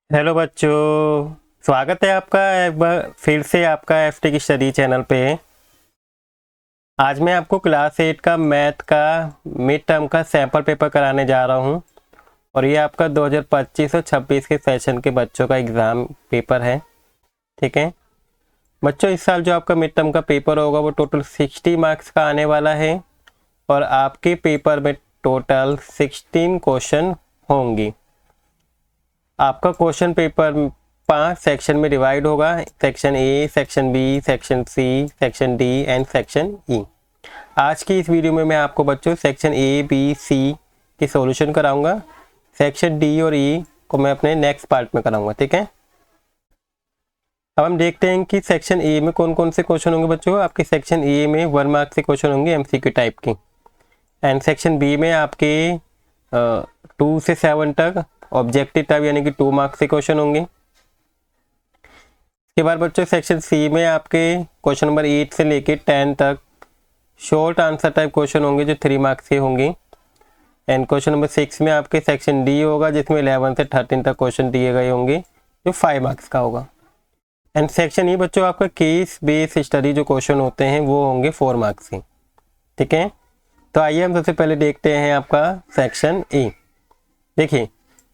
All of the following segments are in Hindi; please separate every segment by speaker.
Speaker 1: हेलो बच्चों, स्वागत है आपका एक बार फिर से आपका एफटी की स्टडी चैनल पे। आज मैं आपको क्लास 8 का मैथ का मिड टर्म का सैम्पल पेपर कराने जा रहा हूँ और ये आपका 2025 और 26 के सेशन के बच्चों का एग्ज़ाम पेपर है। ठीक है बच्चों, इस साल जो आपका मिड टर्म का पेपर होगा वो टोटल 60 मार्क्स का आने वाला है और आपके पेपर में टोटल 16 क्वेश्चन होंगी। आपका क्वेश्चन पेपर 5 सेक्शन में डिवाइड होगा। Section A, section B, section C, section D and section E. आज की इस वीडियो में मैं आपको बच्चों सेक्शन ए, बी, सी की सॉल्यूशन कराऊंगा। सेक्शन डी और ई को मैं अपने नेक्स्ट पार्ट में कराऊंगा। ठीक है, अब हम देखते हैं कि सेक्शन ए में कौन कौन से क्वेश्चन होंगे बच्चों। आपके सेक्शन ए में 1 मार्क से क्वेश्चन होंगे एमसीक्यू टाइप के, एंड सेक्शन बी में आपके 2 से 7 तक ऑब्जेक्टिव टाइप यानी कि 2 मार्क्स के क्वेश्चन होंगे। इसके बाद बच्चों सेक्शन सी में आपके क्वेश्चन नंबर 8 से लेके 10 तक शॉर्ट आंसर टाइप क्वेश्चन होंगे जो 3 मार्क्स के होंगे। एंड क्वेश्चन नंबर 6 में आपके सेक्शन डी होगा जिसमें 11 से 13 तक क्वेश्चन दिए गए होंगे जो 5 मार्क्स का होगा। एंड सेक्शन ई बच्चों आपका केस बेस स्टडी जो क्वेश्चन होते हैं वो होंगे 4 मार्क्स के। ठीक है, तो आइए हम सबसे पहले देखते हैं आपका सेक्शन ए। देखिए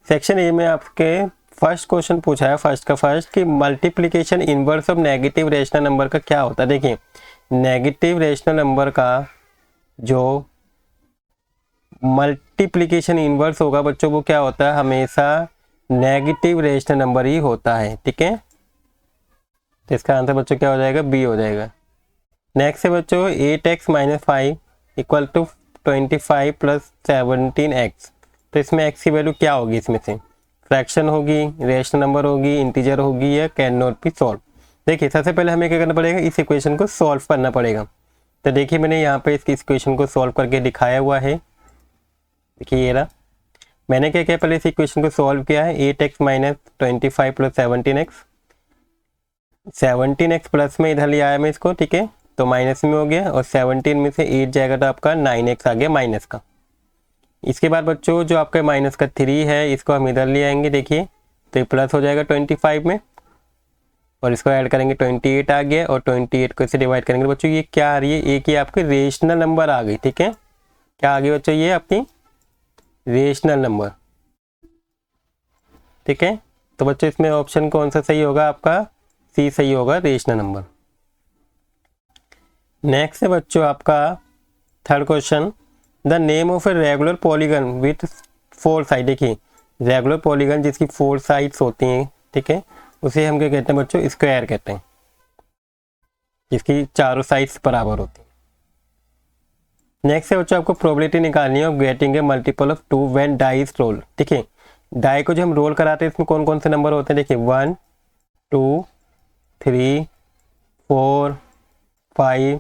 Speaker 1: सेक्शन ए में आपके फर्स्ट क्वेश्चन पूछा है, फर्स्ट का फर्स्ट, कि multiplication inverse of negative rational number का क्या होता है। देखिए नेगेटिव रेशनल नंबर का जो मल्टीप्लिकेशन इनवर्स होगा बच्चों वो क्या होता है, हमेशा नेगेटिव रेशनल नंबर ही होता है। ठीक है, तो इसका आंसर बच्चों क्या हो जाएगा, बी हो जाएगा। नेक्स्ट है बच्चों 8x - 5 equal to 25 plus 17x। तो इसमें x की वैल्यू क्या होगी, इसमें से फ्रैक्शन होगी, रेशनल नंबर होगी, इंटीजर होगी, या कैन नॉट बी सॉल्व। देखिए सबसे पहले हमें क्या करना पड़ेगा, इस इक्वेशन को सॉल्व करना पड़ेगा। तो देखिए मैंने यहाँ पे इस इक्वेशन को सॉल्व करके दिखाया हुआ है। देखिए ये रहा, मैंने क्या किया, पहले इस इक्वेशन को सॉल्व किया है। 8x - 25 plus 17x, 17x plus में इधर ले आया मैं इसको। ठीक है, तो माइनस में हो गया और 17 में से 8 जाएगा तो आपका 9x आ गया माइनस का। इसके बाद बच्चों जो आपका माइनस का 3 है इसको हम इधर ले आएंगे। देखिए तो ये प्लस हो जाएगा 25 में और इसको ऐड करेंगे 28 आ गया, और 28 को इसे डिवाइड करेंगे बच्चों ये क्या आ रही है, एक ही आपकी रेशनल नंबर आ गई। ठीक है, क्या आ गई बच्चों, ये आपकी रेशनल नंबर। ठीक है, तो बच्चों इसमें ऑप्शन कौन सा सही होगा, आपका सी सही होगा, रेशनल नंबर। नेक्स्ट है बच्चों आपका third question, the name of a regular polygon with 4 side. देखिए रेगुलर पॉलीगन जिसकी 4 साइड्स होती हैं, ठीक है, उसे हम क्या कहते हैं बच्चों, स्क्वायर कहते हैं, जिसकी चारों साइड्स बराबर होती हैं। नेक्स्ट है बच्चों आपको प्रोबेबिलिटी निकालनी है of getting a multiple of 2 when die is roll. देखिए डाई को जो हम रोल कराते हैं इसमें कौन कौन से नंबर होते हैं, देखिए 1 2 3 4 5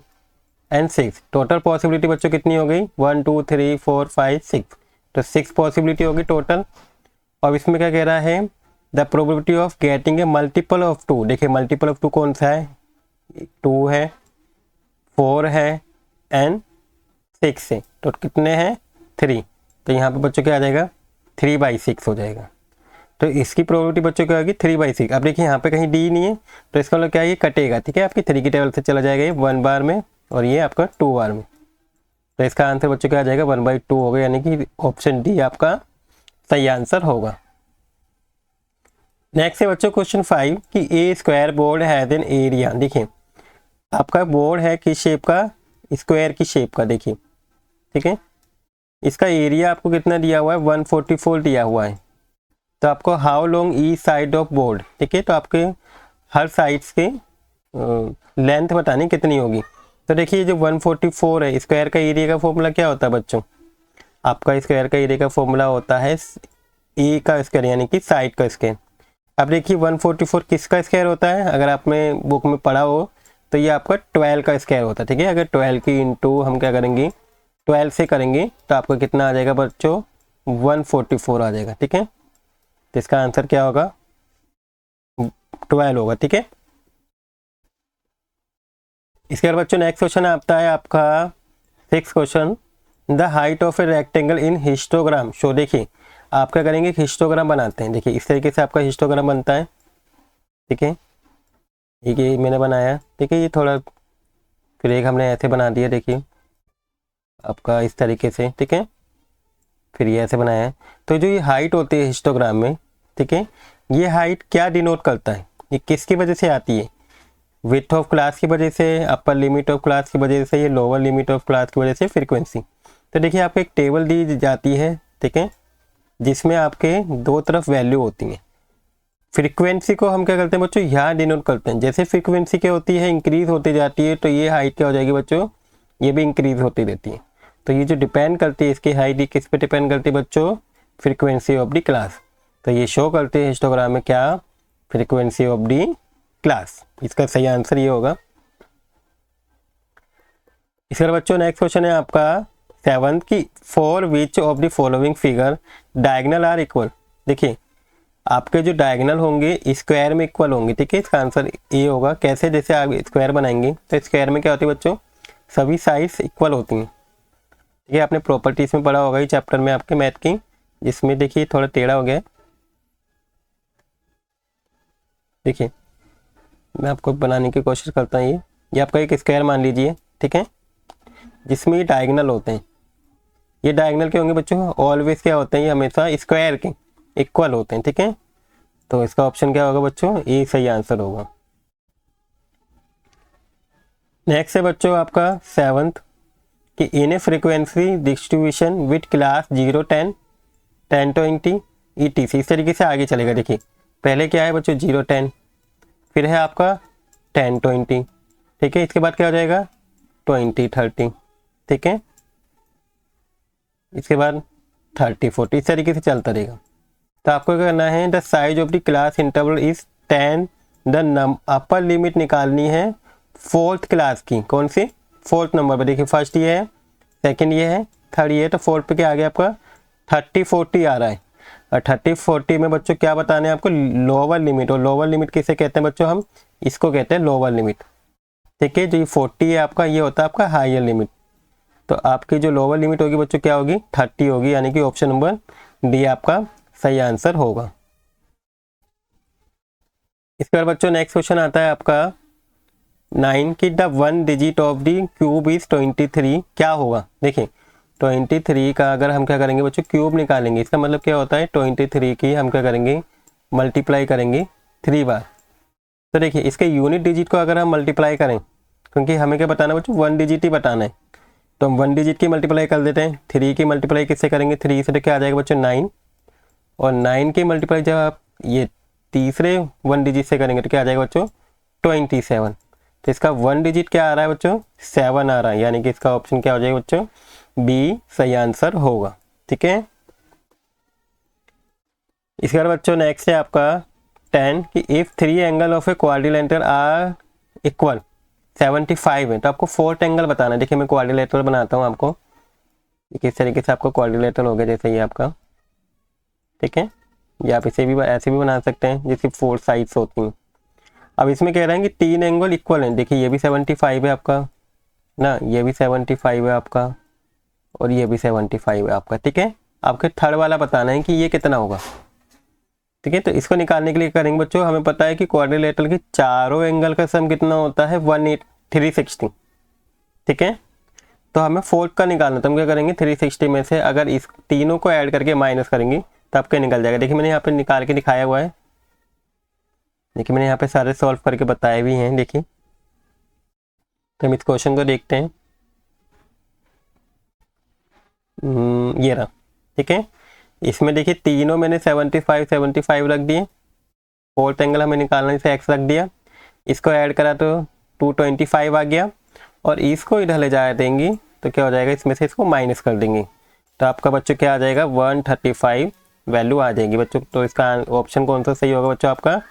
Speaker 1: एंड 6। टोटल पॉसिबिलिटी बच्चों कितनी हो गई, 1 2 3 4 5 6, तो 6 पॉसिबिलिटी होगी टोटल। और इसमें क्या कह रहा है, the probability of getting a multiple of 2। देखिए मल्टीपल ऑफ 2 कौन सा है, 2 है, 4 है एंड 6 है, तो कितने हैं 3। तो यहाँ पे बच्चों क्या आ जाएगा, 3/6 हो जाएगा। तो इसकी प्रोबेबिलिटी बच्चों क्या होगी, 3/6। अब देखिए यहाँ पे कहीं डी नहीं है तो इसका मतलब क्या है, ये कटेगा। ठीक है, आपकी 3 की टेबल से चला जाएगा ये 1 बार में और ये आपका 2 बार में। तो इसका आंसर बच्चों क्या आ जाएगा, 1/2 होगा, यानी कि ऑप्शन डी आपका सही आंसर होगा। नेक्स्ट है बच्चों क्वेश्चन 5 कि a square board has an area. देखिए आपका बोर्ड है किस शेप का, स्क्वायर की शेप का। देखिए ठीक है, इसका एरिया आपको कितना दिया हुआ है, 144 दिया हुआ है। तो आपको how long each side of board, ठीक है, तो आपके हर साइड्स के लेंथ बतानी कितनी होगी। तो देखिए जो 144 है, स्क्वायर का एरिया का फॉर्मूला क्या होता है बच्चों, आपका स्क्वायर का एरिया का फॉर्मूला होता है ए का स्क्वायर यानी कि साइड का स्क्वायर। अब देखिए 144 किसका स्क्वायर होता है, अगर आपने बुक में पढ़ा हो तो ये आपका 12 का स्क्वायर होता है। ठीक है, अगर 12 की इंटू हम क्या करेंगे 12 से करेंगे तो आपका कितना आ जाएगा बच्चों, 144 आ जाएगा। ठीक है, तो इसका आंसर क्या होगा, 12 होगा। ठीक है, इसके बाद बच्चों नेक्स्ट क्वेश्चन आता है आपका 6th question, the height of a rectangle in histogram show. देखिए आप क्या करेंगे, हिस्टोग्राम बनाते हैं। देखिए इस तरीके से आपका हिस्टोग्राम बनता है। ठीक है, ये मैंने बनाया। ठीक है, ये थोड़ा फिर एक हमने ऐसे बना दिया, देखिए आपका इस तरीके से। ठीक है, फिर ये ऐसे बनाया है। तो जो ये हाइट होती है हिस्टोग्राम में, ठीक है, ये हाइट क्या डिनोट करता है, ये किसकी वजह से आती है? विड्थ ऑफ क्लास की वजह से, अपर लिमिट ऑफ क्लास की वजह से, ये लोअर लिमिट ऑफ क्लास की वजह से, फ्रीक्वेंसी। तो देखिए आपको एक टेबल दी जाती है, ठीक है, जिसमें आपके दो तरफ वैल्यू होती हैं। फ्रीक्वेंसी को हम क्या करते हैं बच्चों, यहाँ डिनोट करते हैं। जैसे फ्रीक्वेंसी क्या होती है, इंक्रीज होती जाती है, तो ये हाइट क्या हो जाएगी बच्चों, ये भी इंक्रीज होती रहती है। तो ये जो डिपेंड करती है इसकी हाइट, किस पे डिपेंड करती है बच्चों, फ्रीक्वेंसी ऑफ दी क्लास। तो ये शो करते हैं हिस्टोग्राम में क्या, फ्रीक्वेंसी ऑफ दी क्लास। इसका सही आंसर ये होगा। इसका बच्चों नेक्स्ट क्वेश्चन है आपका 7th की, for which of the following figure diagonal are equal. देखिए आपके जो डायगनल होंगे स्क्वायर में इक्वल होंगे। ठीक है, इसका आंसर ए होगा। कैसे, जैसे आप स्क्वायर बनाएंगे तो स्क्वायर में क्या होती है बच्चों, सभी साइड्स इक्वल होती हैं। ठीक है, आपने प्रॉपर्टीज में पढ़ा होगा ये चैप्टर में आपके मैथ की, जिसमें देखिए थोड़ा टेढ़ा हो गया है। देखिए मैं आपको बनाने की कोशिश करता हूँ। ये आपका एक स्क्वायर मान लीजिए, ठीक है, जिसमें ये डायगनल होते हैं। ये डायगनल के होंगे बच्चों, ऑलवेज क्या होते हैं, ये हमेशा स्क्वायर के इक्वल होते हैं। ठीक है, तो इसका ऑप्शन क्या होगा बच्चों, ए सही आंसर होगा। नेक्स्ट है बच्चों आपका 7th कि in A frequency distribution with class 0, 10, 10, 20 ETC, इस तरीके से आगे चलेगा। देखिए पहले क्या है बच्चों, 0, 10, फिर है आपका 10, 20। ठीक है, इसके बाद क्या हो जाएगा 20, 30। ठीक है, इसके बाद 30, 40, इस तरीके से चलता रहेगा। तो आपको क्या करना है, the size of the class interval is 10, the upper limit निकालनी है 4th क्लास की। कौन सी, 4th नंबर पर। देखिए फर्स्ट ये है, सेकंड ये है, थर्ड ये है, तो 4th पे क्या आ गया आपका 30, 40 आ रहा है। और 30, 40 में बच्चों क्या बताने हैं आपको, लोअर लिमिट। और लोअर लिमिट किसे कहते हैं बच्चों, हम इसको कहते हैं लोअर लिमिट। ठीक है, जो ये 40 है आपका, ये होता है आपका हायर लिमिट। तो आपकी जो लोअर लिमिट होगी बच्चों क्या होगी, 30 होगी, यानी कि ऑप्शन नंबर डी आपका सही आंसर होगा। इसके बाद बच्चों नेक्स्ट क्वेश्चन आता है आपका 9 की, the 1 digit of the cube is 23, क्या होगा। देखिए 23 का अगर हम क्या करेंगे बच्चों, क्यूब निकालेंगे, इसका मतलब क्या होता है 23 की हम क्या करेंगे, मल्टीप्लाई करेंगे 3 बार। तो देखिए इसके यूनिट डिजिट को अगर हम मल्टीप्लाई करें, क्योंकि हमें क्या बताना है बच्चों, 1 डिजिट ही बताना है, तो हम 1 डिजिट की मल्टीप्लाई कर देते हैं। 3 की मल्टीप्लाई किससे करेंगे, 3 से, तो क्या आ जाएगा बच्चों 9। और 9 की मल्टीप्लाई जब आप ये तीसरे 1 डिजिट से करेंगे तो क्या आ जाएगा बच्चों 27। तो इसका 1 डिजिट क्या आ रहा है बच्चों, 7 आ रहा है, यानी कि इसका ऑप्शन क्या हो जाएगा बच्चों, बी सही आंसर होगा। ठीक है, इसके बाद बच्चों नेक्स्ट है आपका 10 कि if 3 angle of a quadrilateral are equal 75 है, तो आपको 4th एंगल बताना है। देखिए मैं क्वाड्रिलेटरल बनाता हूँ आपको, किस तरीके से आपको क्वाड्रिलेटरल हो गया, जैसे ये आपका। ठीक है, या आप इसे भी ऐसे भी बना सकते हैं जिसकी 4 साइड्स होती हैं। अब इसमें कह रहे हैं कि 3 एंगल इक्वल हैं। देखिए ये भी 75 है आपका ना, ये भी 75 है आपका, और ये भी 75 है आपका। ठीक है, आपके थर्ड वाला बताना है कि ये कितना होगा। ठीक है, तो इसको निकालने के लिए करेंगे बच्चों, हमें पता है कि क्वाड्रिलेटरल के चारों एंगल का सम कितना होता है 360। ठीक है, तो हमें 4th का निकालना, तो हम क्या करेंगे 360 में से अगर इस तीनों को ऐड करके माइनस करेंगे तब क्या निकल जाएगा। देखिए मैंने यहाँ पे निकाल के दिखाया हुआ है, देखिए मैंने यहाँ पे सारे सॉल्व करके बताए भी हैं। देखिए तो हम इस क्वेश्चन को देखते हैं। ये रहा। ठीक है, इसमें देखिए तीनों मैंने 75 75 रख दिए, 4th एंगल हमें निकालने से x रख दिया, इसको ऐड करा तो 225 आ गया, और इसको इधर ले जा देंगे तो क्या हो जाएगा, इसमें से इसको माइनस कर देंगे, तो आपका बच्चों क्या आ जाएगा 135 वैल्यू आ जाएगी बच्चों। तो इसका ऑप्शन कौन सा सही होगा बच्चों, आपका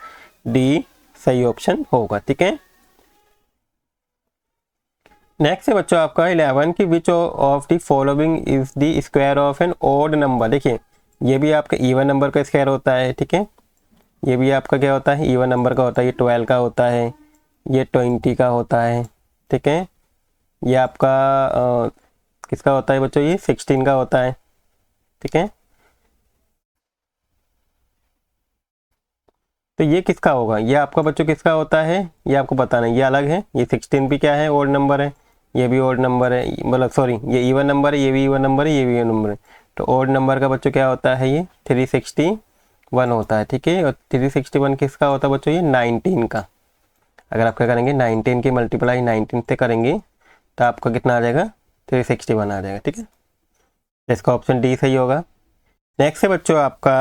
Speaker 1: डी सही ऑप्शन होगा। ठीक है, नेक्स्ट है बच्चों आपका 11 की which of the following is the square of an odd number. देखिए ये भी आपका इवन नंबर का स्क्वायर होता है। ठीक है, ये भी आपका क्या होता है, इवन नंबर का होता है। ये 12 का होता है, ये 20 का होता है। ठीक है, ये आपका किसका होता है बच्चों, ये 16 का होता है। ठीक है, तो ये किसका होगा, ये आपका बच्चों किसका होता है, ये आपको पता नहीं, ये अलग है। ये 16 भी क्या है, ओड नंबर है, ये भी ओड नंबर है, मतलब सॉरी ये इवन नंबर है, ये भी इवन नंबर है, ये भी इवन नंबर है। तो ओड नंबर का बच्चों क्या होता है, ये 361 होता है, ठीक है। और 361 किसका होता है बच्चों, ये 19 का। अगर आप क्या करेंगे 19 की मल्टीप्लाई 19 से करेंगे तो आपका कितना आ जाएगा, 361 आ जाएगा, ठीक है। इसका ऑप्शन डी सही होगा। नेक्स्ट है बच्चों आपका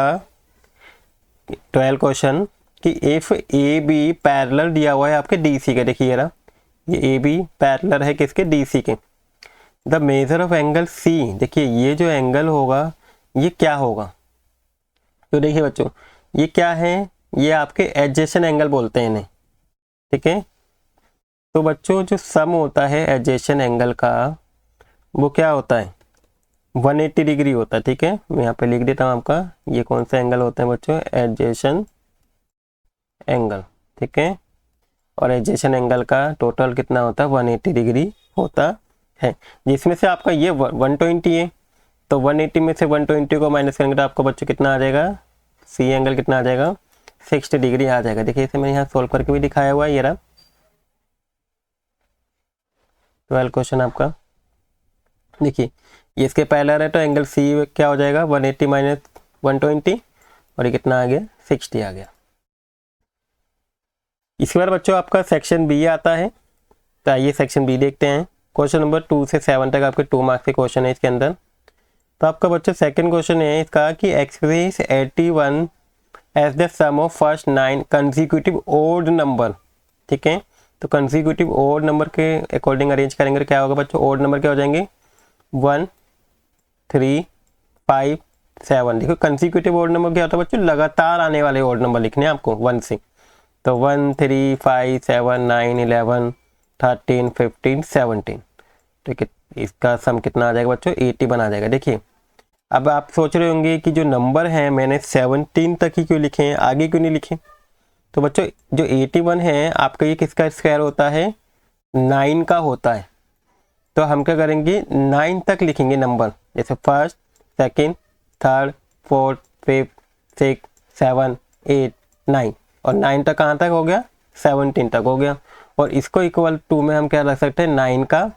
Speaker 1: 12 क्वेश्चन कि इफ ए बी पैरेलल दिया हुआ है आपके डी सी के। देखिए रहा, ये ए बी पैरेलल है किसके, डी सी के। The measure of angle C, देखिए ये जो एंगल होगा ये क्या होगा। तो देखिए बच्चों ये क्या है, ये आपके एडजेसेंट एंगल बोलते हैं इन्हें, ठीक है। तो बच्चों जो सम होता है एडजेसेंट एंगल का वो क्या होता है, 180 डिग्री होता है, ठीक है। मैं यहाँ पे लिख देता हूँ आपका, ये कौन सा एंगल होता है बच्चों, एडजेसेंट एंगल, ठीक है। और एडजेसेंट एंगल का टोटल कितना होता है, 180 डिग्री होता है, जिसमें से आपका ये 120 है। तो 180 में से 120 को माइनस करेंगे तो आपको बच्चों कितना आ जाएगा, सी एंगल कितना आ जाएगा, 60 डिग्री आ जाएगा। देखिए इसे मैंने यहाँ सोल्व करके भी दिखाया हुआ है, ये रहा 12 क्वेश्चन आपका। देखिए ये इसके पैरेलल है तो एंगल सी क्या हो जाएगा, 180 माइनस 120, और ये कितना आ गया, 60 आ गया। इसके बाद बच्चों आपका सेक्शन बी आता है, तो आइए सेक्शन बी देखते हैं। क्वेश्चन नंबर 2 से 7 तक आपके 2 मार्क्स के क्वेश्चन है इसके अंदर। तो आपका बच्चों सेकंड क्वेश्चन है इसका कि express 81 as the sum of first 9 consecutive odd number, ठीक है। तो कंसेक्यूटिव ओड नंबर के अकॉर्डिंग अरेंज करेंगे तो क्या होगा बच्चों, ओड नंबर क्या हो जाएंगे, 1 3 5 7। देखो कंसेक्यूटिव ओड नंबर क्या होता है बच्चों, लगातार आने वाले ओड नंबर लिखने हैं आपको 1 से। तो 1 3 5 7 9 11 13 15 17, ठीक है। इसका सम कितना आ जाएगा बच्चों, 81 आ जाएगा। देखिए अब आप सोच रहे होंगे कि जो नंबर है मैंने 17 तक ही क्यों लिखे हैं, आगे क्यों नहीं लिखे। तो बच्चों जो 81 है आपका ये किसका स्क्वायर होता है, 9 का होता है। तो हम क्या करेंगे 9 तक लिखेंगे नंबर, जैसे first second third fourth fifth 6 7 8 9, और 9 तक कहाँ तक हो गया, 17 तक हो गया। और इसको इक्वल टू में हम क्या रख सकते हैं, 9 का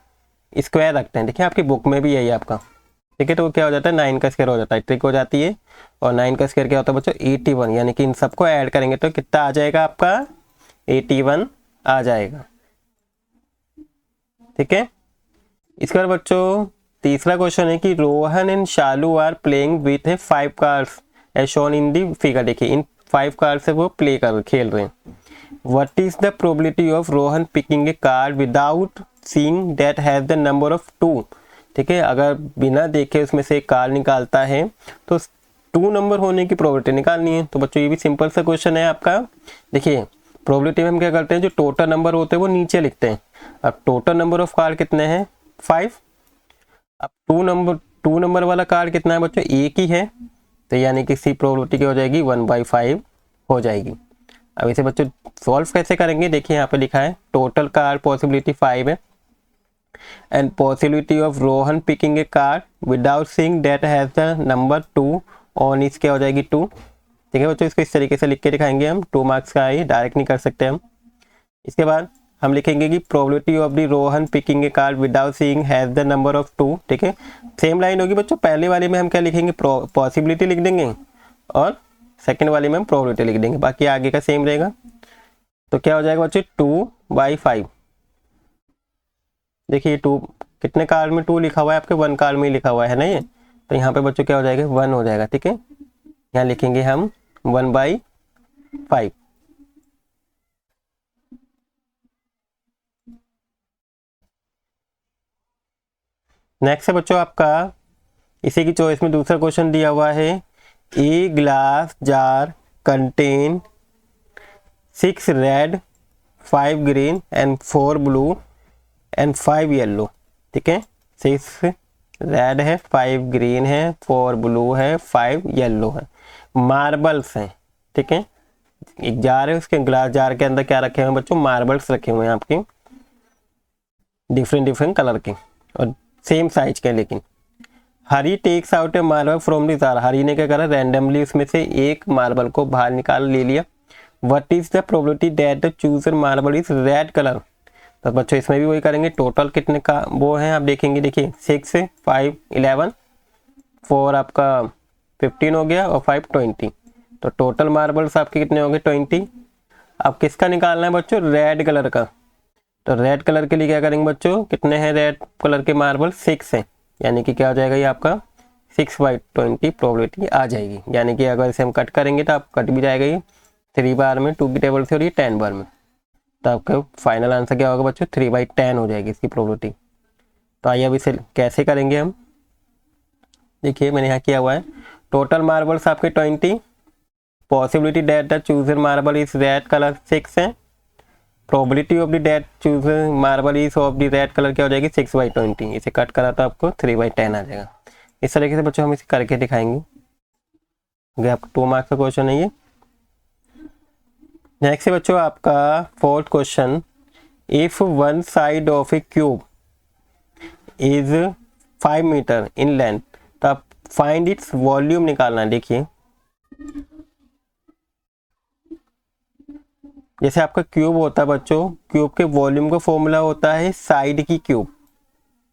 Speaker 1: स्क्वायर रखते हैं। देखिए आपकी बुक में भी यही आपका, ठीक है। तो क्या हो जाता है, 9 का स्क्वायर हो जाता है, ट्रिक हो जाती है। और 9 का स्क्वायर क्या होता है बच्चों, 81, यानी कि इन सबको ऐड करेंगे तो कितना आ जाएगा आपका, 81 आ जाएगा, ठीक है। इसके बाद बच्चों तीसरा क्वेश्चन है कि Rohan and Shalu are playing with a 5 cards as shown in the figure. देखिए इन 5 कार्ड से वो खेल रहे हैं। What is the probability of Rohan picking a card without seeing that has the number of 2, ठीक है। अगर बिना देखे उसमें से एक कार्ड निकालता है तो 2 नंबर होने की प्रोबेबिलिटी निकालनी है। तो बच्चों ये भी सिंपल सा क्वेश्चन है आपका। देखिए प्रोबेबिलिटी में हम क्या करते हैं, जो टोटल नंबर होते हैं वो नीचे लिखते हैं। अब टोटल नंबर ऑफ कार्ड कितने हैं, 5। अब 2 नंबर वाला कार्ड कितना है बच्चों, एक ही है, तो यानी कि सी प्रोबेबिलिटी क्या हो जाएगी, 1/5 हो जाएगी। अब इसे बच्चों सॉल्व कैसे करेंगे, देखिए यहाँ पे लिखा है टोटल कार्ड पॉसिबिलिटी 5 है and possibility of Rohan picking a card without seeing that has the number 2 on इस क्या हो जाएगी 2, ठीक है बच्चों। इसको इस तरीके से लिख के दिखाएंगे हम, 2 मार्क्स का है, डायरेक्ट नहीं कर सकते हम। इसके बाद हम लिखेंगे कि probability of the Rohan picking a card without seeing has the number of 2, ठीक है। सेम लाइन होगी बच्चों, पहले वाले में हम क्या लिखेंगे, पॉसिबिलिटी लिख देंगे, और सेकेंड वाले में हम प्रोबेबिलिटी लिख देंगे, बाकी आगे का सेम रहेगा। तो क्या हो जाएगा बच्चों, 2/5। देखिए 2 कितने कार्ड में 2 लिखा हुआ है, आपके 1 कार्ड में ही लिखा हुआ है ना ये, तो यहाँ पे बच्चों क्या हो जाएगा, 1 हो जाएगा, ठीक है। यहाँ लिखेंगे हम 1/5। नेक्स्ट है बच्चों आपका इसी की चॉइस में दूसरा क्वेश्चन दिया हुआ है, a glass jar contain 6 red 5 green and 4 blue and 5 yellow, ठीक है। 6 रेड है, 5 ग्रीन है, 4 ब्लू है, 5 येलो है, मार्बल्स हैं, ठीक है। एक जार है, उसके ग्लास जार के अंदर क्या रखे हुए हैं बच्चों, मार्बल्स रखे हुए हैं आपके, डिफरेंट कलर के और सेम साइज के। लेकिन Hari takes out a marble from the jar, Hari ने क्या करा, रैंडमली उसमें से एक मार्बल को बाहर निकाल ले लिया। What is the probability that the chooser marble is red colour. तो बच्चों इसमें भी वही करेंगे, टोटल कितने का वो है आप देखेंगे, देखिए 6 5 11 4 आपका 15 हो गया और 5 20, तो टोटल मार्बल्स आपके कितने हो गए 20। अब किसका निकालना है बच्चों, रेड कलर का। तो रेड कलर के लिए क्या करेंगे बच्चों, कितने हैं रेड कलर के मार्बल, 6 हैं, यानी कि क्या हो जाएगा ये आपका 6/20 प्रोबेबिलिटी आ जाएगी। यानी कि अगर इसे हम कट करेंगे तो आप कट भी जाएगा ये 3 बार में 2 की टेबल से और ये 10 बार में, तो आपका फाइनल आंसर क्या होगा बच्चों, 3/10 हो जाएगी इसकी प्रोबेबिलिटी। तो आइए अब इसे कैसे करेंगे हम, देखिए मैंने यहाँ किया हुआ है, टोटल मार्बल्स आपके 20, possibility that the chooser marble is red colour 6 है, probability of the that chooser marble is of the red colour क्या हो जाएगी 6/20, इसे कट करा तो आपको 3/10 आ जाएगा। इस तरीके से बच्चों हम इसे करके दिखाएंगे। आपका 2 मार्क्स का क्वेश्चन है ये। नेक्स्ट है बच्चों आपका 4th question, if one side of a cube is 5 metre in length, तो आप फाइंड इट्स वॉल्यूम निकालना है। देखिए जैसे आपका क्यूब होता है बच्चों, क्यूब के वॉल्यूम का फॉर्मूला होता है साइड की क्यूब,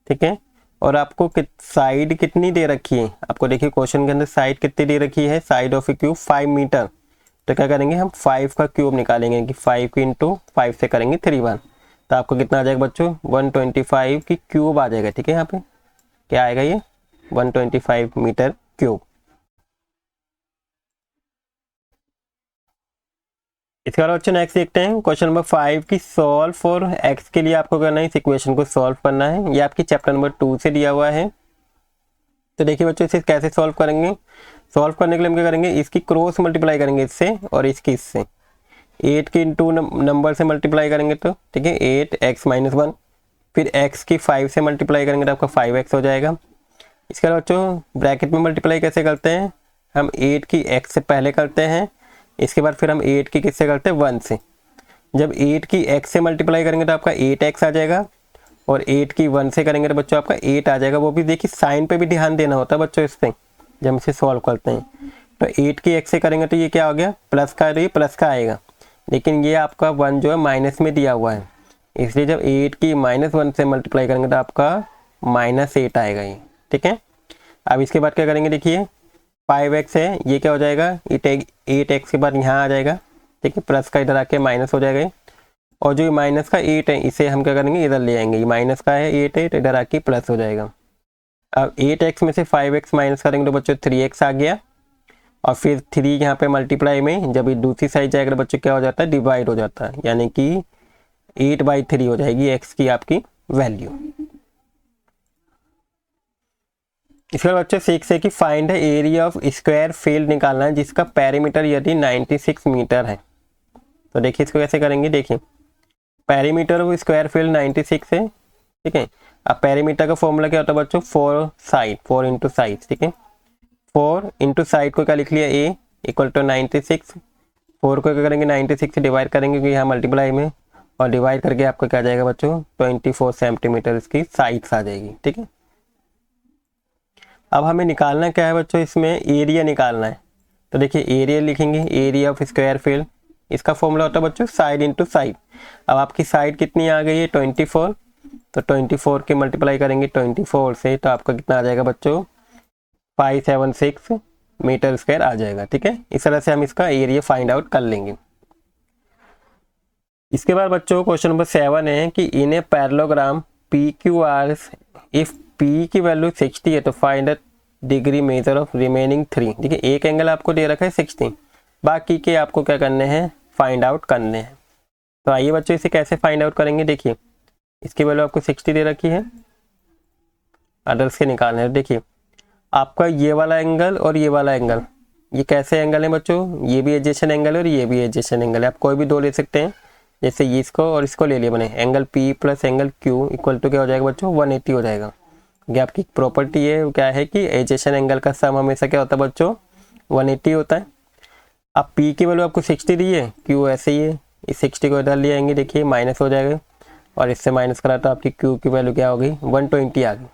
Speaker 1: ठीक है, और आपको साइड कितनी दे रखी है, आपको देखिए क्वेश्चन के अंदर साइड कितनी दे रखी है, side of a cube 5 metre, तो क्या करेंगे हम 5 का क्यूब निकालेंगे कि 5 की इंटू 5 से करेंगे 3 बार, तो आपको कितना आ जाएगा बच्चों 125 की क्यूब आ जाएगा, ठीक है, यहाँ पे क्या आएगा ये 125 मीटर क्यूब। इसके बाद बच्चों नेक्स्ट देखते हैं क्वेश्चन नंबर 5 की सॉल्व फॉर एक्स के लिए आपको करना है, इस इक्वेशन को सॉल्व करना है, ये आपकी चैप्टर नंबर 2 से दिया हुआ है। तो देखिए बच्चों इसे कैसे सॉल्व करेंगे, सॉल्व करने के लिए हम क्या करेंगे, इसकी क्रॉस मल्टीप्लाई करेंगे इससे और इसकी इससे, 8 के इंटू नंबर से मल्टीप्लाई करेंगे तो ठीक है 8x - 1, फिर x की 5 से मल्टीप्लाई करेंगे तो आपका 5x हो जाएगा। इसके बाद बच्चों ब्रैकेट में मल्टीप्लाई कैसे करते हैं, हम 8 की x से पहले करते हैं, इसके बाद फिर हम 8 की किससे करते हैं 1 से, जब 8 की x से मल्टीप्लाई करेंगे तो आपका 8x आ जाएगा, और 8 की 1 से करेंगे तो बच्चों आपका 8 आ जाएगा। वो भी देखिए साइन पे भी ध्यान देना होता है बच्चों इस पर जब हम इसे सॉल्व करते हैं। तो 8 की x से करेंगे तो ये क्या हो गया प्लस का, तो ये प्लस का आएगा, लेकिन ये आपका 1 जो है माइनस में दिया हुआ है, इसलिए जब 8 की -1 से मल्टीप्लाई करेंगे तो आपका -8 आएगा ये, ठीक है। अब इसके बाद क्या करेंगे, देखिए 5x है, ये क्या हो जाएगा 8x के बाद यहाँ आ जाएगा, ठीक है, प्लस का इधर आके माइनस हो जाएगा, और जो माइनस का 8 है इसे हम क्या करेंगे इधर ले आएंगे, ये माइनस का है 8 है तो इधर आके प्लस हो जाएगा। अब 8x में से 5x माइनस करेंगे तो बच्चों 3x आ गया, और फिर 3 यहाँ पे मल्टीप्लाई में जब ये दूसरी साइड जाएगा तो बच्चों क्या हो जाता है डिवाइड हो जाता है, यानी कि 8/3 हो जाएगी x की आपकी वैल्यू। इसके बाद बच्चों 6 है कि फाइंड है एरिया ऑफ स्क्वायर फील्ड निकालना है जिसका पेरीमीटर यदि 96 मीटर है। तो देखिए इसको कैसे करेंगे, देखिए पेरीमीटर ऑफ स्क्वायर फील्ड 96 है, ठीक है। अब पेरीमीटर का फॉर्मूला क्या होता है बच्चों 4 साइड, 4 इंटू साइड, ठीक है, 4 इंटू साइड को क्या लिख लिया a इक्वल टू 96, 4 को क्या करेंगे 96 से डिवाइड करेंगे क्योंकि यहाँ मल्टीप्लाई में, और डिवाइड करके आपको क्या जाएगा बच्चों 24 सेंटीमीटर इसकी साइड्स आ जाएगी, ठीक है। अब हमें निकालना क्या है बच्चों, इसमें एरिया निकालना है। तो देखिए एरिया लिखेंगे, एरिया ऑफ स्क्वायर फील्ड, इसका फॉर्मूला होता है बच्चों साइड इंटू साइड। अब आपकी साइड कितनी आ गई है 24, तो 24 के मल्टीप्लाई करेंगे 24 से, तो आपका कितना आ जाएगा बच्चों 576 मीटर स्क्वायर आ जाएगा, ठीक है। इस तरह से हम इसका एरिया फाइंड आउट कर लेंगे। इसके बाद बच्चों क्वेश्चन नंबर 7 है कि in a parallelogram PQR if P की वैल्यू 60 है तो find the degree measure of remaining 3। देखिए एक एंगल आपको दे रखा है 60, बाकी के आपको क्या करने हैं फाइंड आउट करने हैं। तो आइए बच्चों इसे कैसे फाइंड आउट करेंगे, देखिए इसकी वैल्यू आपको 60 दे रखी है, अदर्स के निकालने हैं। देखिए आपका ये वाला एंगल और ये वाला एंगल, ये कैसे एंगल है बच्चों, ये भी एडजेसेंट एंगल है और ये भी एडजेसेंट एंगल है, आप कोई भी दो ले सकते हैं, जैसे ये इसको और इसको ले लिए बने, angle P plus angle Q equal to क्या हो जाएगा बच्चों 180 हो जाएगा। ये आपकी प्रॉपर्टी है क्या है कि एडजेसेंट एंगल का सम हमेशा क्या होता है बच्चों 180 होता है। अब P की वैल्यू आपको 60 दी है, Q ऐसे ही है, इस 60 को इधर ले आएंगे, देखिए माइनस हो जाएगा, और इससे माइनस करा तो आपकी Q की वैल्यू क्या होगी 120 आ गई।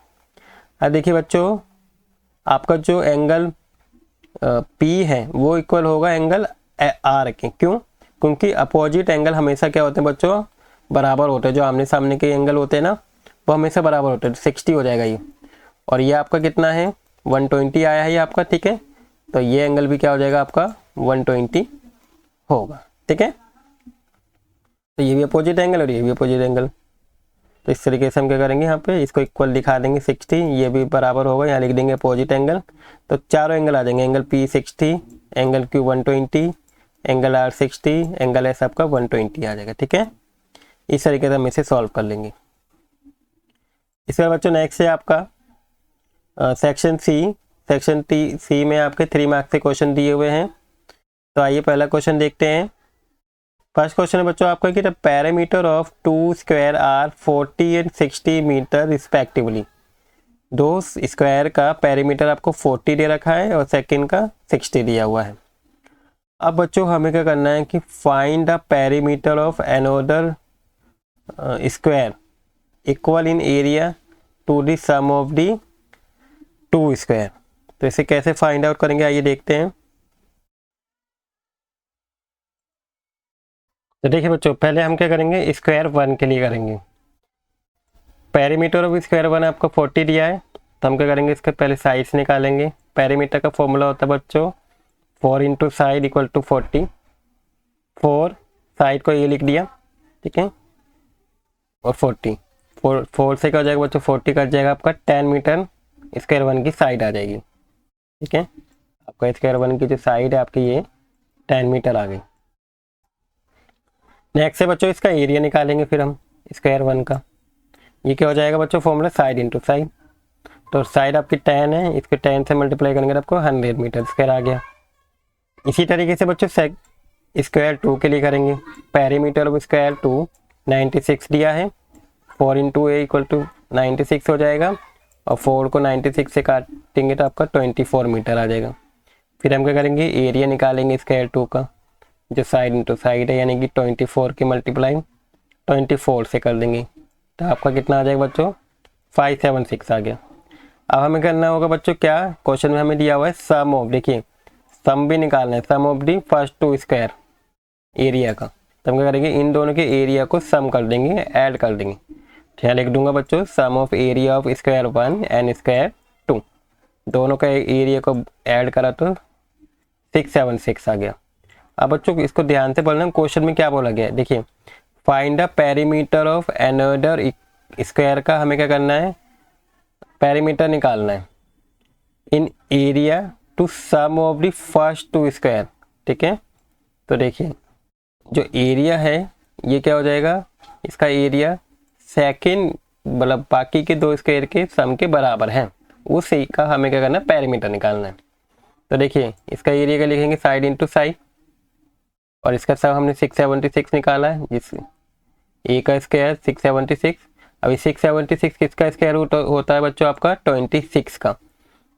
Speaker 1: अब देखिए बच्चों आपका जो एंगल P है वो इक्वल होगा एंगल R के, क्यों, क्योंकि अपोजिट एंगल हमेशा क्या होते हैं बच्चों, बराबर होते हैं। जो आमने सामने के एंगल होते हैं ना, वो हमेशा बराबर होते हैं। 60 हो जाएगा ये, और ये आपका कितना है 120 आया है ये आपका, ठीक है। तो ये एंगल भी क्या हो जाएगा आपका 120 होगा, ठीक है। तो ये भी अपोजिट एंगल और ये भी अपोजिट एंगल। तो इस तरीके से हम क्या करेंगे, यहाँ पे इसको इक्वल दिखा देंगे 60, ये भी बराबर होगा, यहाँ लिख देंगे अपोजिट एंगल। तो चारों एंगल आ जाएंगे, angle P 60, angle Q 120, angle R 60, angle S आपका 120 आ जाएगा, ठीक है। इस तरीके से हम इसे सॉल्व कर लेंगे। इसके बाद बच्चों नेक्स्ट है आपका सेक्शन सी में आपके 3 मार्क्स के क्वेश्चन दिए हुए हैं। तो आइए पहला क्वेश्चन देखते हैं। फर्स्ट क्वेश्चन है बच्चों आपका कि the perimeter of 2 square are 40 and 60 metre respectively. 2 square का पैरामीटर आपको 40 दे रखा है और सेकंड का 60 दिया हुआ है। अब बच्चों हमें क्या करना है कि find the perimeter of another square equal in area to the sum of the 2 square. तो इसे कैसे फाइंड आउट करेंगे, आइए देखते हैं। तो देखिए बच्चों, पहले हम क्या करेंगे, स्क्वायर 1 के लिए करेंगे। पेरीमीटर ऑफ स्क्वायर 1 आपको 40 दिया है, तो हम क्या करेंगे, इसके पहले साइड्स निकालेंगे। पेरीमीटर का फॉर्मूला होता है बच्चों 4 into side equal to 40। 4 side को ये लिख दिया, ठीक है, और 40 4 से क्या हो जाएगा बच्चों, 40 कट जाएगा आपका 10 मीटर स्क्वायर 1 की साइड आ जाएगी, ठीक है। आपका स्क्वायर 1 की जो साइड है आपकी ये 10 मीटर आ गई। नेक्स्ट है बच्चों इसका एरिया निकालेंगे फिर हम स्क्वायर 1 का। ये क्या हो जाएगा बच्चों, फॉर्मूला साइड इंटू साइड। तो साइड आपकी 10 है, इसके 10 से मल्टीप्लाई करेंगे तो आपको 100 मीटर स्क्वायर आ गया। इसी तरीके से बच्चों स्क्वायर 2 के लिए करेंगे। पेरीमीटर ऑफ स्क्वायर 2 96 दिया है, 4 इंटू ए इक्वल टू 96 हो जाएगा, और 4 को 96 से काटेंगे तो आपका 24 मीटर आ जाएगा। फिर हम क्या करेंगे, एरिया निकालेंगे स्क्वायर 2 का, जो साइड इंटू साइड है, यानी कि 24 की मल्टीप्लाई 24 से कर देंगे तो आपका कितना आ जाएगा बच्चों, 576 आ गया। अब हमें करना होगा बच्चों क्या, क्वेश्चन में हमें दिया हुआ है सम ऑफ, देखिए सम भी निकालना है, sum of the first 2 square area का। तो हम क्या करेंगे, इन दोनों के एरिया को सम कर देंगे, ऐड कर देंगे। यहाँ लिख दूंगा बच्चों sum of area of square 1 and square 2, दोनों का एरिया को ऐड करा तो 676 आ गया। अब बच्चों इसको ध्यान से पढ़ना, क्वेश्चन में क्या बोला गया है, देखिए find the perimeter of another square का हमें क्या करना है, पेरीमीटर निकालना है in area to sum of the first 2 square, ठीक है। तो देखिए जो एरिया है ये क्या हो जाएगा, इसका एरिया सेकंड मतलब बाकी के 2 स्क्वायर के सम के बराबर है, उस का हमें क्या करना है, पेरीमीटर निकालना है। तो देखिए इसका एरिया का लिखेंगे साइड इंटू साइड, और इसका सब हमने 676 निकाला है, जिस ए का स्क्वायर 676। अभी 676 किसका स्क्वायर रूट होता है बच्चों, आपका 26 का।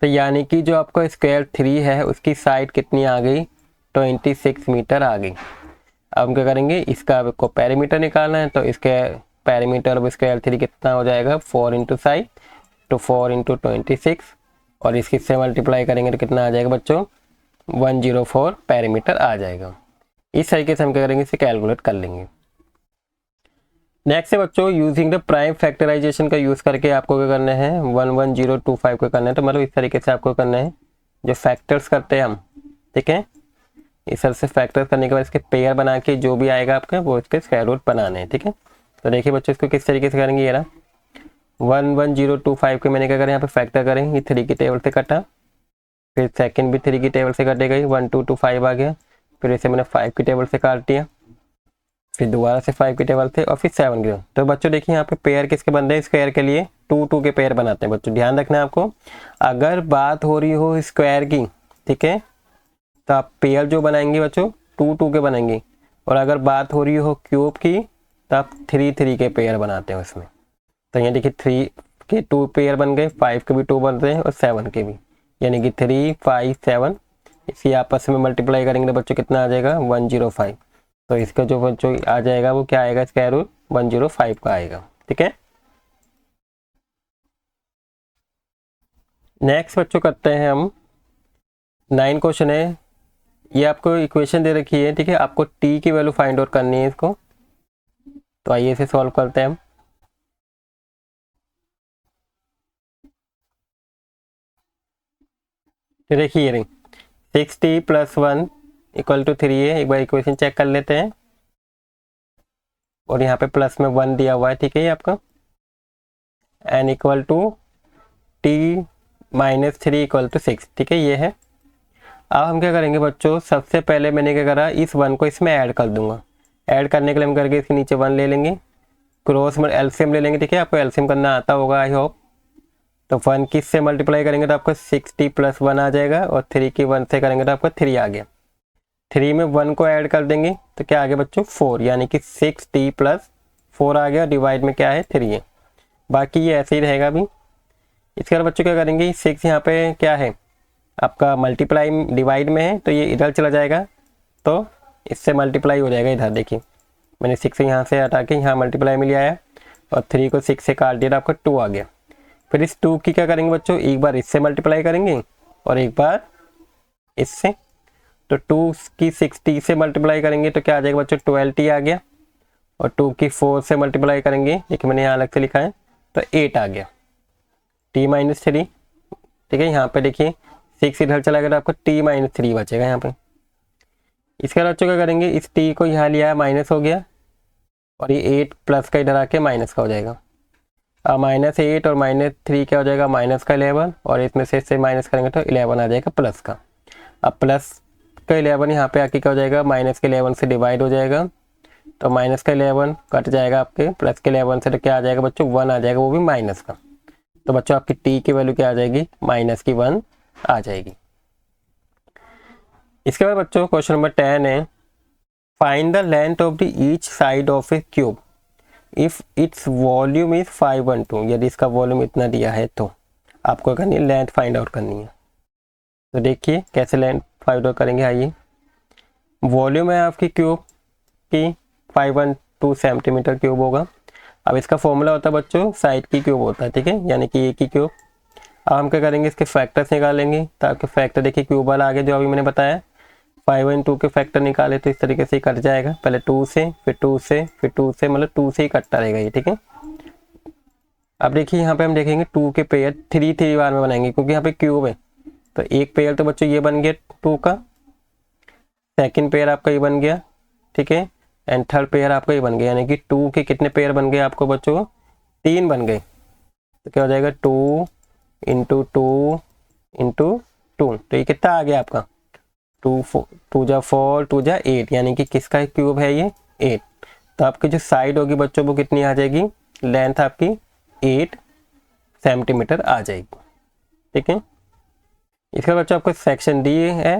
Speaker 1: तो यानी कि जो आपका स्क्वायर 3 है उसकी साइड कितनी आ गई, 26 मीटर आ गई। अब हम क्या करेंगे, इसका आपको पेरीमीटर निकालना है, तो इसके पेरीमीटर ऑफ स्क्वायर 3 कितना हो जाएगा, 4 इंटू साइड, तो 4 इंटू 26, और इसकी से मल्टीप्लाई करेंगे तो कितना आ जाएगा बच्चों, 104 पेरीमीटर आ जाएगा। इस तरीके से हम क्या करेंगे, इसे कैलकुलेट कर लेंगे। नेक्स्ट है बच्चों यूजिंग द प्राइम फैक्टराइजेशन का यूज़ करके आपको क्या करना है, 11025 को करना है। तो मतलब इस तरीके से आपको करना है, जो फैक्टर्स करते हैं हम, ठीक है, इस तरह से फैक्टर्स करने के बाद इसके पेयर बना के जो भी आएगा आपका वो इसके स्क्वायर रूट बनाने हैं, ठीक है। तो देखिए बच्चों इसको किस तरीके से करेंगे, ये रहा 11025 के मैंने क्या करें, यहाँ पे फैक्टर करेंगे, ये 3 की टेबल से कटा, फिर सेकंड भी 3 की टेबल से कटेगा, 1225 आ गया, फिर इसे मैंने 5 की टेबल से काट दिया, फिर दोबारा से 5 की टेबल से, और फिर 7 की। तो बच्चों देखिए यहाँ पे पेयर किसके बन रहे हैं, स्क्वायर के लिए 2 के पेयर बनाते हैं बच्चों। ध्यान रखना है आपको, अगर बात हो रही हो स्क्वायर की, ठीक है, तो आप पेयर जो बनाएंगे बच्चों 2 के बनाएंगे, और अगर बात हो रही हो क्यूब की तो आप 3 के पेयर बनाते हैं उसमें। तो यहाँ देखिए 3 के 2 पेयर बन गए, 5 के भी 2 बन रहे हैं, और 7 के भी, यानी कि 3 5 7, इसी आपस में मल्टीप्लाई करेंगे तो बच्चों कितना आ जाएगा, 105। तो इसका जो बच्चों आ जाएगा वो क्या आएगा, स्क्वायर रूट 105 का आएगा, ठीक है। नेक्स्ट बच्चों करते हैं हम 9 क्वेश्चन है ये आपको इक्वेशन दे रखी है, ठीक है। आपको टी की वैल्यू फाइंड आउट करनी है इसको, तो आइए इसे सॉल्व करते हैं हम। देखिए ये 6t+1 इक्वल टू 3 है। एक बार इक्वेशन चेक कर लेते हैं, और यहाँ पे प्लस में 1 दिया हुआ है, ठीक है। ये आपका n equal to t-3 equal to 6, ठीक है, ये है। अब हम क्या करेंगे बच्चों, सबसे पहले मैंने क्या करा, इस 1 को इसमें ऐड कर दूंगा। ऐड करने के लिए हम करके इसके नीचे 1 ले लेंगे, क्रॉस में एलसीएम ले लेंगे, ठीक है। आपको एलसीएम करना आता होगा आई होप। तो 1 की इससे मल्टीप्लाई करेंगे तो आपको 6t+1 आ जाएगा, और 3 की 1 से करेंगे तो आपको 3 आ गया। 3 में 1 को ऐड कर देंगे तो क्या आ गया बच्चों, 4, यानी कि 6t+4 आ गया। डिवाइड में क्या है, 3 है। बाकी ये ऐसे ही रहेगा अभी। इसके बाद बच्चों क्या करेंगे, 6 यहाँ पे क्या है आपका मल्टीप्लाई डिवाइड में है, तो ये इधर चला जाएगा, तो इससे मल्टीप्लाई हो जाएगा इधर। देखिए मैंने 6 यहाँ से हटा के यहाँ मल्टीप्लाई में ले आया, और 3 को 6 से काट दिया, आपका 2 आ गया। फिर इस 2 की क्या करेंगे बच्चों, एक बार इससे मल्टीप्लाई करेंगे और एक बार इससे। तो 2 की 6t से मल्टीप्लाई करेंगे तो क्या आ जाएगा बच्चों, 12t आ गया। और 2 की 4 से मल्टीप्लाई करेंगे, देखिए मैंने यहाँ अलग से लिखा है, तो 8 आ गया, t-3, ठीक है। यहाँ पे देखिए 6 इधर चला गया तो आपको t-3 बचेगा यहाँ पे। इसके बाद बच्चों क्या करेंगे, इस t को यहाँ लिया है, माइनस हो गया, और ये 8 प्लस का इधर आके माइनस का हो जाएगा। अब -8 और -3 क्या हो जाएगा, माइनस का 11, और इसमें से इससे माइनस करेंगे तो 11 आ जाएगा प्लस का। अब प्लस का 11 यहाँ पे आके क्या हो जाएगा, माइनस के 11 से डिवाइड हो जाएगा, तो माइनस का 11 कट जाएगा आपके, प्लस के 11 से तो क्या आ जाएगा बच्चों, 1 आ जाएगा, वो भी माइनस का। तो बच्चों आपकी t की वैल्यू क्या आ जाएगी, -1 आ जाएगी। इसके बाद बच्चों क्वेश्चन नंबर 10 है, find the length of the each side of a cube if its volume is 512। यदि इसका वॉल्यूम इतना दिया है तो आपको करनी है लेंथ फाइंड आउट करनी है। तो देखिए कैसे लेंथ फाइंड आउट करेंगे। आइए, वॉल्यूम है आपकी क्यूब की 512 सेंटीमीटर क्यूब होगा। अब इसका फॉर्मूला होता है बच्चों, साइड की क्यूब होता है, ठीक है, यानी कि ए की क्यूब। अब हम क्या करेंगे, इसके फैक्टर्स निकालेंगे, ताकि फैक्टर देखिए क्यूब वाला आगे जो अभी मैंने बताया 5/2 के फैक्टर निकाले तो इस तरीके से ही कट जाएगा, पहले 2 से फिर 2 से फिर 2 से, मतलब 2 से ही कटता रहेगा ये, ठीक है। अब देखिए यहाँ पे हम देखेंगे 2 के पेयर 3 बार में बनाएंगे, क्योंकि यहाँ पे क्यूब है। तो एक पेयर तो बच्चों ये बन गया 2 का, सेकंड पेयर आपका ये बन गया, ठीक है, एंड थर्ड पेयर आपका ये बन गया, यानी कि 2 के कितने पेयर बन गए आपको बच्चों, 3 बन गए। तो क्या हो जाएगा, 2 इंटू 2 इंटू 2, तो ये कितना आ गया आपका, 2 जा 4 2 जा 8, यानी कि किसका क्यूब है ये, 8। तो आपकी जो साइड होगी बच्चों वो कितनी आ जाएगी, लेंथ आपकी 8 सेंटीमीटर आ जाएगी, ठीक है। इसका बच्चों आपको सेक्शन डी है,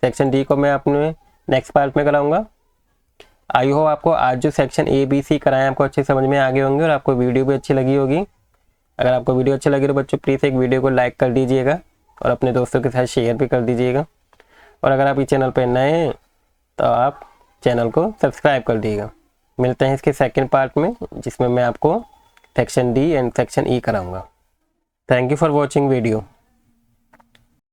Speaker 1: सेक्शन डी को मैं अपने नेक्स्ट पार्ट में कराऊंगा। आई होप आपको आज जो सेक्शन ए बी सी कराएं आपको अच्छे समझ में आ गए होंगे, और आपको वीडियो भी अच्छी लगी होगी। अगर आपको वीडियो अच्छी लगी तो बच्चों प्लीज़ एक वीडियो को लाइक कर दीजिएगा, और अपने दोस्तों के साथ शेयर भी कर दीजिएगा। और अगर आप इस चैनल पर नए हैं तो आप चैनल को सब्सक्राइब कर दीजिएगा। मिलते हैं इसके सेकंड पार्ट में, जिसमें मैं आपको section D and section E कराऊंगा। Thank you for watching video.